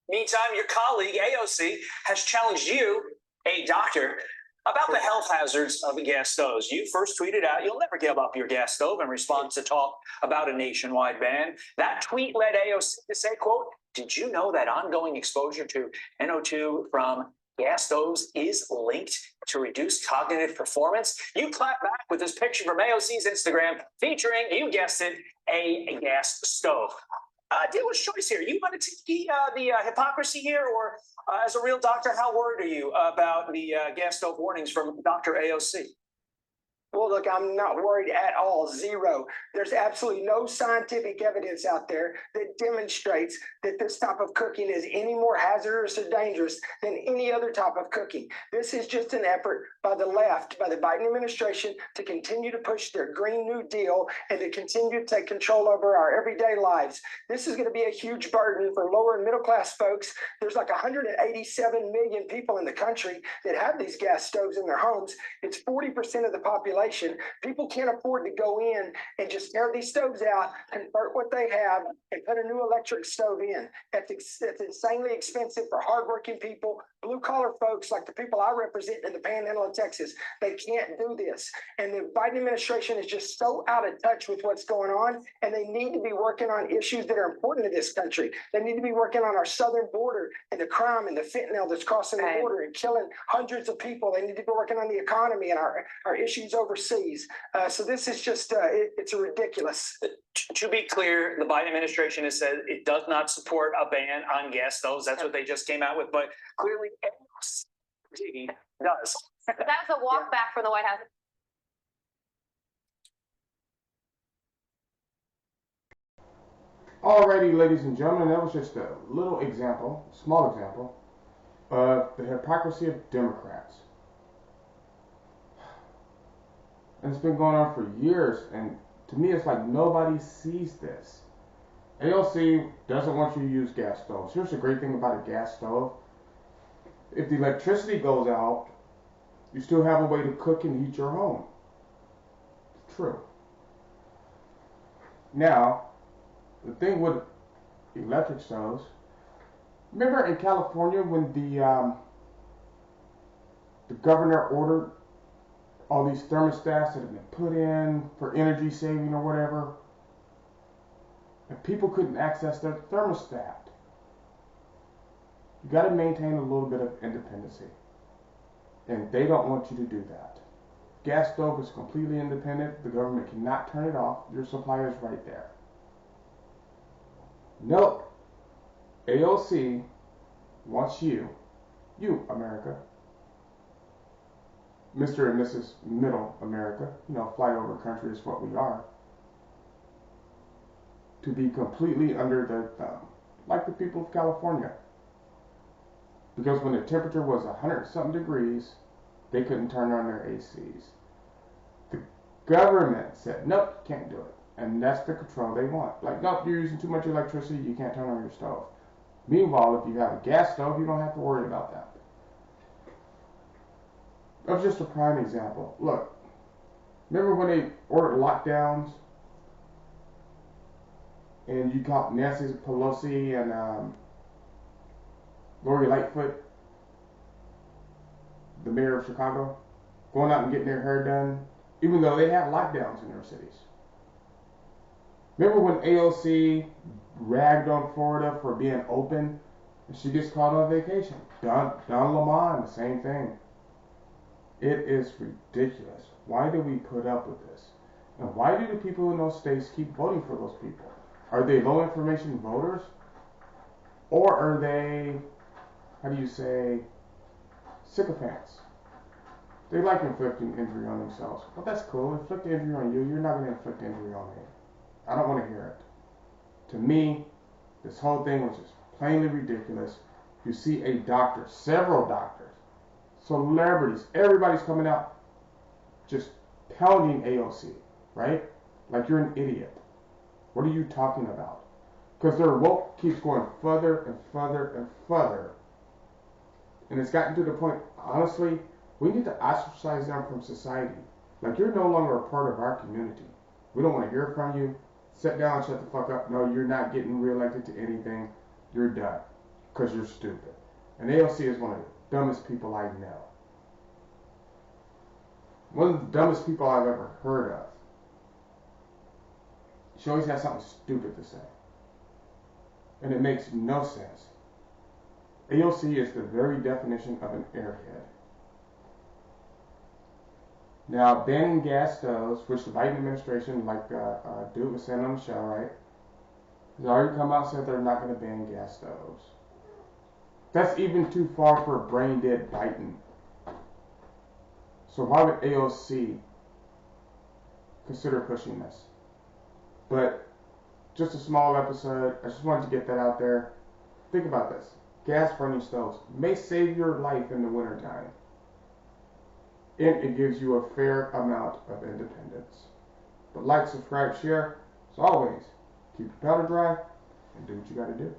Meantime, your colleague AOC has challenged you, a doctor, about the health hazards of gas stoves. You first tweeted out you'll never give up your gas stove in response to talk about a nationwide ban. That tweet led AOC to say, quote, "Did you know that ongoing exposure to NO2 from gas stoves is linked to reduced cognitive performance?" You clap back with this picture from AOC's Instagram featuring, you guessed it, a gas stove. Dealer's choice here. You want to take the hypocrisy here, or as a real doctor, how worried are you about the gas stove warnings from Dr. AOC? Well, look, I'm not worried at all. Zero. There's absolutely no scientific evidence out there that demonstrates that this type of cooking is any more hazardous or dangerous than any other type of cooking. This is just an effort by the left, by the Biden administration, to continue to push their Green New Deal and to continue to take control over our everyday lives. This is going to be a huge burden for lower and middle class folks. There's like 187 million people in the country that have these gas stoves in their homes. It's 40% of the population. People can't afford to go in and just tear these stoves out, convert what they have, and put a new electric stove in. That's insanely expensive for hardworking people, blue-collar folks like the people I represent in the Panhandle of Texas. They can't do this. And the Biden administration is just so out of touch with what's going on, and they need to be working on issues that are important to this country. They need to be working on our southern border and the crime and the fentanyl that's crossing the border and killing hundreds of people. They need to be working on the economy and our issues overseas. So this is just, it's ridiculous. To be clear, the Biden administration has said it does not support a ban on gas stoves. That's what they just came out with. But clearly, AOC does. That was a walk back from the White House. Alrighty, ladies and gentlemen, that was just a little example, small example, of the hypocrisy of Democrats. And it's been going on for years, and to me it's like nobody sees this. AOC doesn't want you to use gas stoves. Here's the great thing about a gas stove. If the electricity goes out, you still have a way to cook and heat your home. It's true. Now, the thing with electric stoves, remember in California when the governor ordered all these thermostats that have been put in for energy saving or whatever, and people couldn't access their thermostat. You got to maintain a little bit of independency, and they don't want you to do that. Gas stove is completely independent. The government cannot turn it off. Your supplier is right there. Nope. AOC wants you, America, Mr. and Mrs. Middle America, flyover country is what we are, to be completely under their thumb, like the people of California. Because when the temperature was 100-something degrees, they couldn't turn on their ACs. The government said, nope, can't do it. And that's the control they want. Like, nope, you're using too much electricity, you can't turn on your stove. Meanwhile, if you have a gas stove, you don't have to worry about that. That's just a prime example. Look, remember when they ordered lockdowns and you got Nancy Pelosi and Lori Lightfoot, the mayor of Chicago, going out and getting their hair done, even though they had lockdowns in their cities? Remember when AOC ragged on Florida for being open and she gets called on vacation? Don Lemon, the same thing. It is ridiculous. Why do we put up with this? And why do the people in those states keep voting for those people? Are they low information voters? Or are they, sycophants? They like inflicting injury on themselves. Well, that's cool. Inflict injury on you. You're not going to inflict injury on me. I don't want to hear it. To me, this whole thing was just plainly ridiculous. You see a doctor, several doctors, celebrities, everybody's coming out just pounding AOC, right? Like you're an idiot. What are you talking about? Because their woke keeps going further and further and further. And it's gotten to the point, honestly, we need to ostracize them from society. Like, you're no longer a part of our community. We don't want to hear from you. Sit down, shut the fuck up. No, you're not getting reelected to anything. You're done. because you're stupid. And AOC is one of the dumbest people I know. One of the dumbest people I've ever heard of. She always has something stupid to say. And it makes no sense. AOC is the very definition of an airhead. Now, banning gas stoves, which the Biden administration, like Dude was saying on the show, right, has already come out and said they're not going to ban gas stoves. That's even too far for a brain dead Biden. So why would AOC consider pushing this? But just a small episode. I just wanted to get that out there. Think about this. Gas burning stoves may save your life in the wintertime. And it gives you a fair amount of independence. But like, subscribe, share. As always, keep your powder dry and do what you got to do.